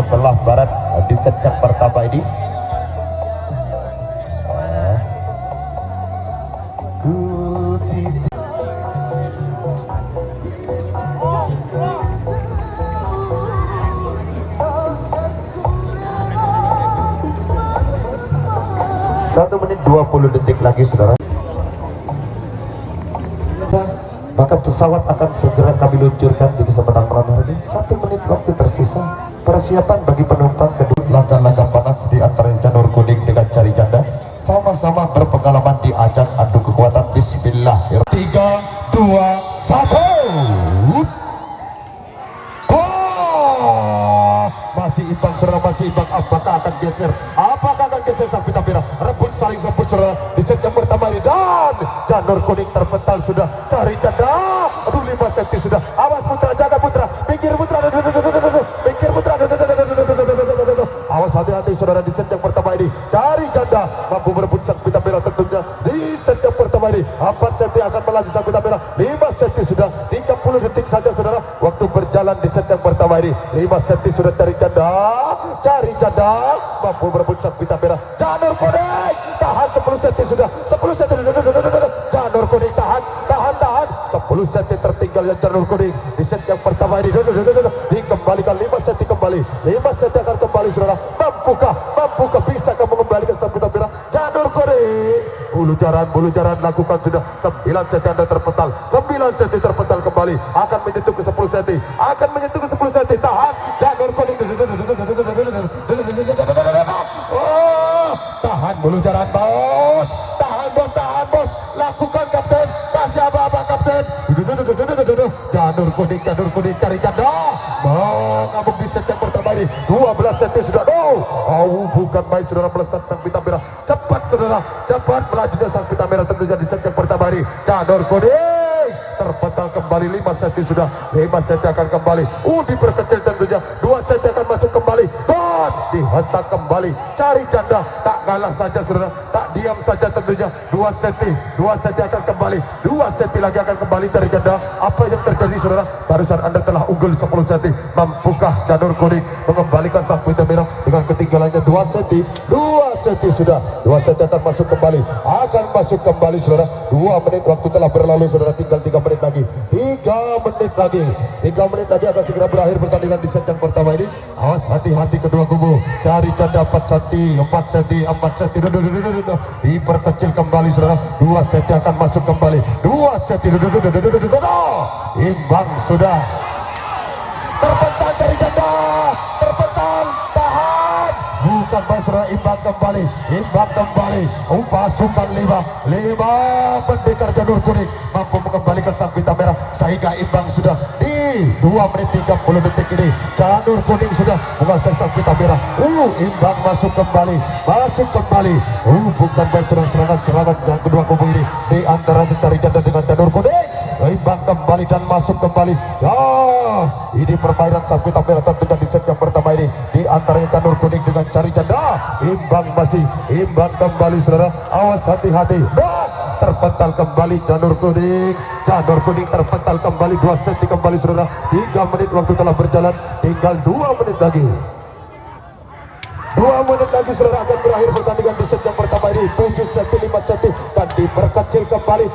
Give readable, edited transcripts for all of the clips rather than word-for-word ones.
sebelah barat di set yang pertama ini. Satu menit 20 detik lagi saudara, maka pesawat akan segera kami luncurkan di kesempatan malam hari ini. 1 menit waktu tersisa. Persiapan bagi penumpang kedua laga-laga panas di antara janur kuning dengan cari janda, sama-sama berpengalaman di ajang adu kekuatan. Bismillah. 3, 2, 1. Masih imbang saudara, masih imbang. Apakah akan geser? Apakah akan geser sang pita merah? Rebut saling semput saudara di set yang pertama ini, dan janur kuning terpental sudah. Cari janda, aduh 5 senti sudah. Awas putra, jaga putra, pinggir putra, pinggir putra, awas hati-hati saudara di set yang pertama ini. Cari janda mampu merebut sang pita merah tentunya di set yang pertama ini. 4 senti akan melaju sang pita merah, 5 senti sudah. 30 detik saja saudara waktu berjalan di set yang pertama ini. 5 senti sudah. Cari janda mampu merebut sang pita merah. Janur kuning tahan 10 senti sudah. 10 senti. Janur kuning tahan 10 senti tertinggal yang janur kuning di set yang pertama ini. Dikembalikan 5 senti kembali. 5 senti akan kembali saudara. Mampukah bisakah mengembalikan sang pita merah? Janur kuning bulu jaran lakukan sudah. 9 senti Anda terpental. 9 senti terpental kembali. Akan menyentuh ke 10 senti. Tahan janur kuning. Tahan bulu jaran bos. Tahan bos. Lakukan kapten. Kasih apa kapten. Janur kuning cari janda. Ngabuk di set yang pertama ini. 12 senti sudah. Bukan main saudara, melesat sang pita merah. Cepat saudara, cepat melajunya sang pita merah tentunya di set yang pertama ini. Janur kuning terpental kembali. 5 senti sudah. 5 senti akan kembali. Diperkecil tentunya. 2 senti akan masuk kembali. Dan dihentak kembali. Cari janda. Tak kalah saja saudara. Tak diam saja tentunya. 2 senti akan kembali. 2 senti lagi akan kembali cari janda. Apa yang terjadi saudara? Barusan Anda telah unggul 10 senti. Mampukah janur kuning mengembalikan sang pita merah dengan ketinggalannya 2 senti? 2 senti sudah. 2 senti akan masuk kembali. Akan masuk kembali saudara. 2 menit waktu telah berlalu saudara. Tinggal 3 menit lagi. 3 menit lagi akan segera berakhir pertandingan di set yang pertama ini. Awas hati-hati kedua kubu. Cari janda 4 senti. Diperkecil kembali saudara. 2 senti akan masuk kembali. 2 senti. Imbang sudah. Terpental cari janda. Terpental. Tahan. Bukan main saudara. Imbang kembali. Pasukan 5 pendekar janur kuning mampu mengembalikan sang pita merah sehingga imbang sudah di 2 menit 30 detik ini. Janur kuning sudah menguasai sang pita merah. Imbang masuk kembali. Bukan main serangan yang kedua kubu ini di antara cari janda dengan janur kuning. Imbang kembali dan masuk kembali. Ini permainan sang pita merah tentunya di set yang pertama ini di antaranya janur kuning dengan cari janda. Imbang kembali saudara. Awas hati-hati. Terpental kembali janur kuning terpental kembali. 2 senti kembali saudara. 3 menit waktu telah berjalan. Tinggal 2 menit lagi. 2 menit lagi saudara akan berakhir pertandingan di set yang pertama ini. 7 senti 5 senti dan diperkecil kembali.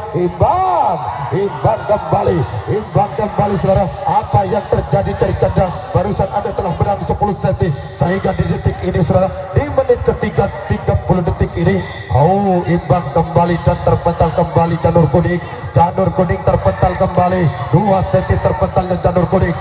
Imbang kembali saudara. Apa yang terjadi cari janda? Barusan Anda telah menang 10 senti sehingga di detik ini saudara, di menit ketiga 30 detik ini imbang kembali dan terpental kembali janur kuning terpental kembali. 2 senti terpentalnya janur kuning.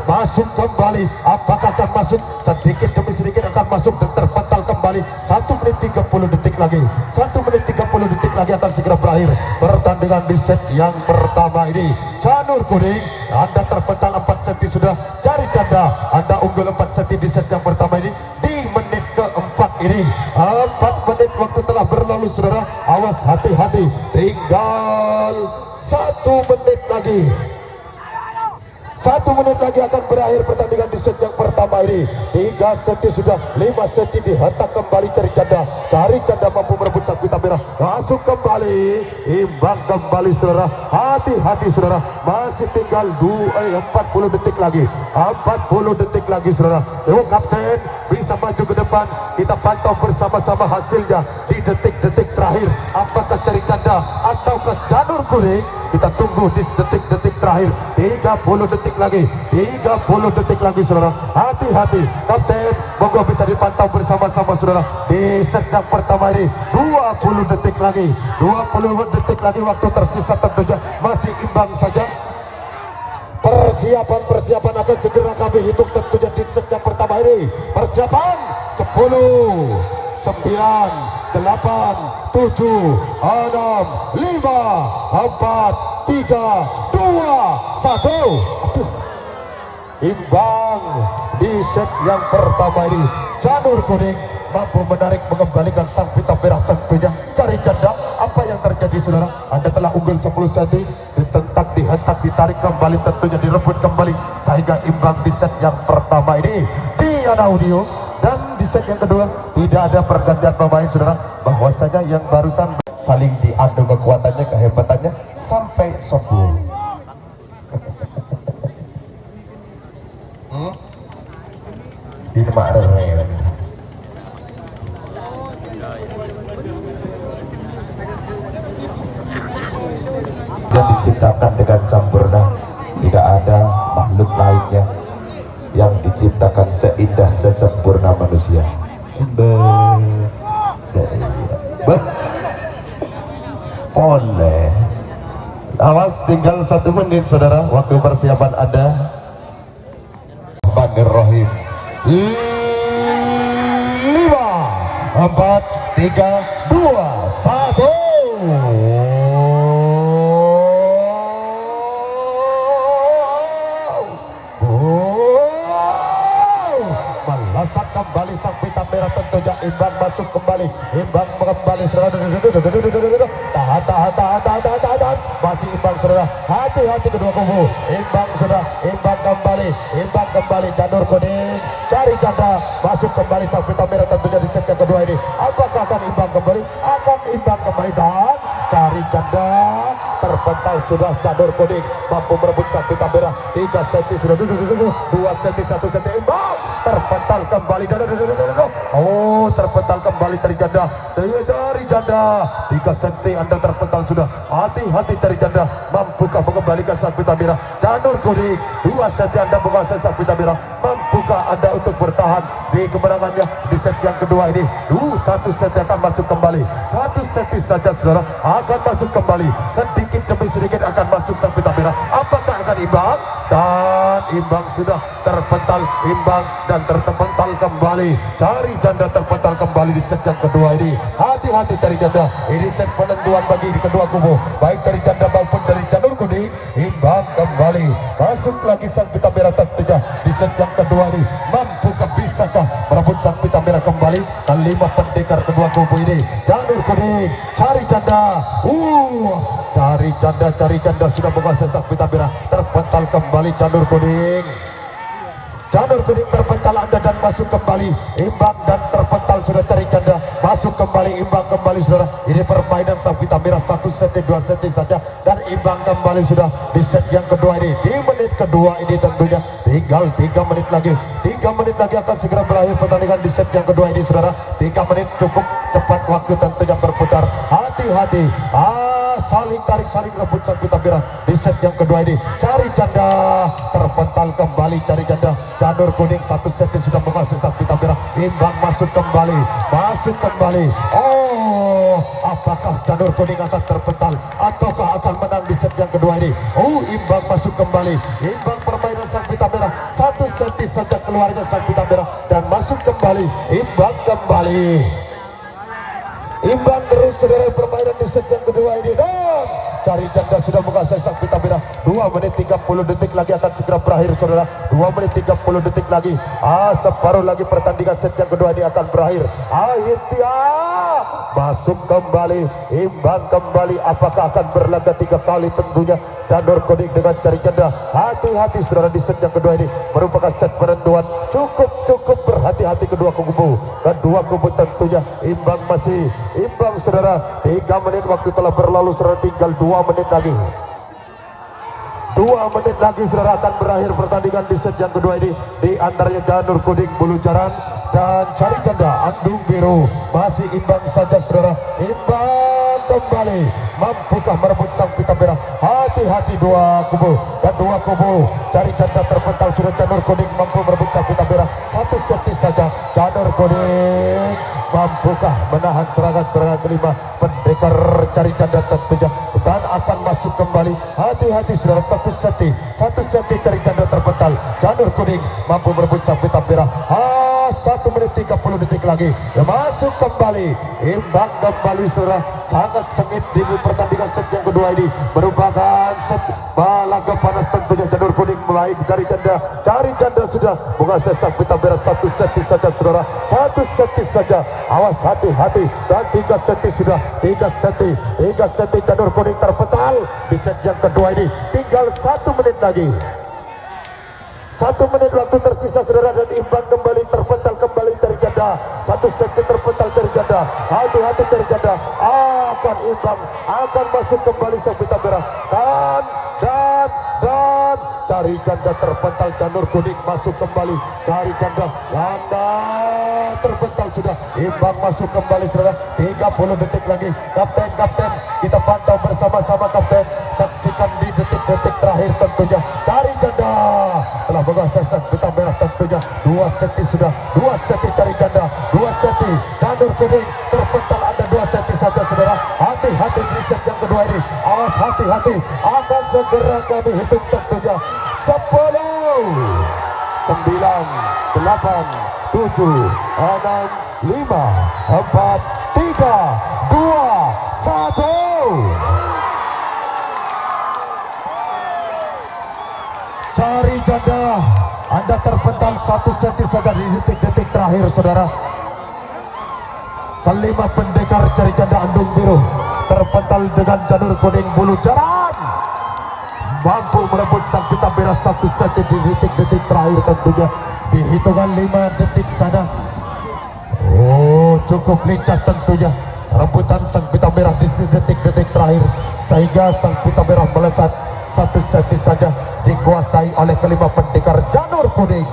Masuk kembali. Apakah akan masuk? Sedikit demi sedikit akan masuk dan terpental kembali. 1 menit 30 detik lagi. 1 menit 30 detik lagi akan segera berakhir pertandingan di set yang pertama ini. Janur kuning Anda terpental 4 senti sudah. Cari janda Anda unggul 4 senti di set yang pertama ini. Di menit keempat ini 4 menit waktu telah berlalu saudara. Awas hati-hati. Tinggal 1 menit lagi. 1 menit lagi akan berakhir pertandingan di set yang pertama ini. 3 set sudah, 5 set dihentak kembali cari canda mampu merebut sang pita merah. Masuk kembali, imbang kembali saudara. Hati-hati saudara, masih tinggal 40 detik lagi. 40 detik lagi saudara. Kapten bisa maju ke depan. Kita pantau bersama-sama hasilnya di detik-detik terakhir. Apakah cari canda ataukah janur kuning? Kita tunggu di detik-detik terakhir. 30 detik lagi, 30 detik lagi saudara. Hati-hati kapten, monggo bisa dipantau bersama-sama saudara di set yang pertama ini. 20 detik lagi, 20 detik lagi waktu tersisa, tentunya masih imbang saja. Persiapan akan segera kami hitung tentunya di set yang pertama ini. Persiapan 10, 9, 8, 7, 6, 5, 4, 3, 2, 1. Imbang di set yang pertama ini. Janur kuning mampu menarik mengembalikan sang pita merah, tentunya cari janda. Apa yang terjadi saudara? Anda telah unggul 10 cm, ditentang, dihentak, ditarik kembali, tentunya direbut kembali sehingga imbang di set yang pertama ini. Tiada audio. Dan di set yang kedua tidak ada pergantian pemain saudara, bahwasanya yang barusan saling diadu kekuatannya, kehebatannya sampai sombong. Ini makre lagi. Dan diciptakan dengan sempurna, tidak ada makhluk lainnya yang diciptakan seindah sesempurna manusia. Boleh. Awas, tinggal 1 menit saudara, waktu persiapan ada. Bismillahirrahmanirrahim. 5, 4, 3, 2, 1. Melasak kembali sang pita merah, tentunya imbang masuk kembali, imbang kembali saudara. Tahan, masih imbang saudara. Hati-hati kedua kubu, imbang sudah, imbang kembali, janur kuning cari janda, masuk kembali sang pita merah, tentunya di set yang kedua ini. Apakah akan imbang kembali? Akan imbang kembali dan cari janda. Terpental sudah janur kuning mampu merebut sang pita merah. 3 set sudah, 2 set, 1 set imbang. Terpental kembali, terpental kembali cari janda, 3 senti Anda terpental sudah. Hati-hati cari janda, mampukah mengembalikan sang pita merah? Janur kuning 2 senti Anda menguasai sang pita merah, mampukah Anda untuk bertahan di kemenangannya di set yang kedua ini? 1 set akan masuk kembali, 1 set saja saudara akan masuk kembali, sedikit demi sedikit akan masuk sang pita merah. Apakah akan imbang? Dan imbang sudah, terpental, imbang dan terpental kembali. Cari janda terpental kembali di set yang kedua ini. Hati-hati cari janda, ini set penentuan bagi kedua kubu, baik dari janda maupun dari janur kuning. Imbang kembali, masuk lagi sang pita merah, tentunya di set yang kedua ini. Mampukah, bisakah merebut sang pita merah kembali? Dan 5 pendekar kedua kubu ini. Janur kuning cari janda, cari janda sudah menguasai sang pita merah. Terpental kembali janur kuning. Janur kuning terpental Anda dan masuk kembali, imbang dan terpental sudah cari janda, masuk kembali, imbang kembali saudara. Ini permainan sang pita merah 1 set, 2 set saja dan imbang kembali sudah di set yang kedua ini. Di menit kedua ini tentunya tinggal 3 menit lagi, 3 menit lagi akan segera berakhir pertandingan di set yang kedua ini saudara. 3 menit cukup cepat waktu tentunya berputar. Hati-hati, saling tarik, saling rebut sang pita merah di set yang kedua ini. Cari janda, terpental kembali cari janda. Janur kuning 1 set sudah menguasai sang pita merah, imbang masuk kembali, apakah janur kuning akan terpental ataukah akan menang di set yang kedua ini? Imbang masuk kembali, imbang permainan sang pita merah. 1 set saja keluarnya sang pita merah dan masuk kembali, imbang kembali, imbang terus saudara permainan di set yang kedua ini. Dan cari janda sudah menguasai sang pita merah. 2 menit 30 detik lagi akan segera berakhir saudara, 2 menit 30 detik lagi. Separuh lagi pertandingan set yang kedua ini akan berakhir. masuk kembali, imbang kembali. Apakah akan berlaga 3 kali? Tentunya Janur Kuning dengan cari janda. Hati-hati saudara, di set yang kedua ini merupakan set penentuan. Cukup berhati-hati kedua kubu tentunya imbang, masih imbang saudara. 3 menit waktu telah berlalu saudara, tinggal 2 menit lagi. 2 menit lagi saudara akan berakhir pertandingan di set yang kedua ini. Di antaranya Janur Kuning Bulu Jaran dan cari janda Andung Biru masih imbang saja saudara. Imbang kembali, mampukah merebut sang pita merah? Hati-hati dua kubu cari janda terpental sudah. Janur Kuning mampu merebut sang pita merah. 1 set saja. Janur Kuning mampukah menahan serangan kelima pendekar cari janda tentunya, dan akan masuk kembali. Hati-hati saudara, 1 set cari janda terpental. Janur Kuning mampu merebut sang pita merah. 1 menit 30 detik lagi masuk kembali, imbang kembali saudara. Sangat sengit di pertandingan set yang kedua ini, merupakan set laga panas tentunya. Janur Kuning mulai cari janda sudah bukan sesak pita merah. 1 set saja saudara, 1 set saja. Awas hati-hati, dan 3 set sudah. 3 set Janur Kuning terpental di set yang kedua ini. Tinggal 1 menit lagi. 1 menit waktu tersisa saudara, dan imbang kembali, terpental kembali cari janda. 1 set terpental cari janda. Hati-hati cari janda akan imbang, akan masuk kembali sang pita merah. Dan cari janda terpental. Janur Kuning masuk kembali, cari janda terpental sudah. Imbang masuk kembali saudara. 30 detik lagi. Kapten kita pantau bersama-sama kapten. Saksikan di detik-detik terakhir tentunya. Cari janda telah menguasai sang pita merah tentunya. 2 set sudah. 2 set cari janda. 2 set Janur Kuning terpental. Ada 2 set saja saudara. Hati-hati di set yang kedua ini. Awas hati-hati. Akan segera kami hitung tentunya. 10, 9, 8, 7, 6, 5, 4, 3, 2, 1. Cari janda Anda terpental. 1 set saja di detik-detik terakhir saudara. Kelima pendekar cari janda Andung Biru terpental dengan Janur Kuning Bulu Jaran mampu merebut sang pita merah. 1 set di detik-detik terakhir tentunya. Di hitungan 5 detik sana. Cukup lincah tentunya rebutan sang pita merah di detik-detik terakhir, sehingga sang pita merah melesat. 1 set saja dikuasai oleh kelima pendekar Janur Kuning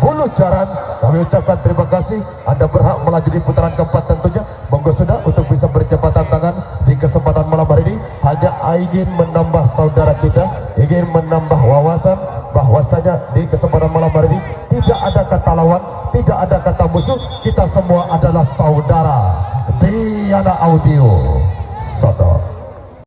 Bulu Jaran. Kami ucapkan terima kasih. Anda berhak melaju di putaran keempat tentunya. Monggo sudah untuk bisa berjabatan tangan di kesempatan malam hari ini. Hanya ingin menambah saudara kita, ingin menambah wawasan bahwasanya di kesempatan malam hari ini tidak ada kata lawan, tidak ada kata musuh. Kita semua adalah saudara. Diana Audio Soto.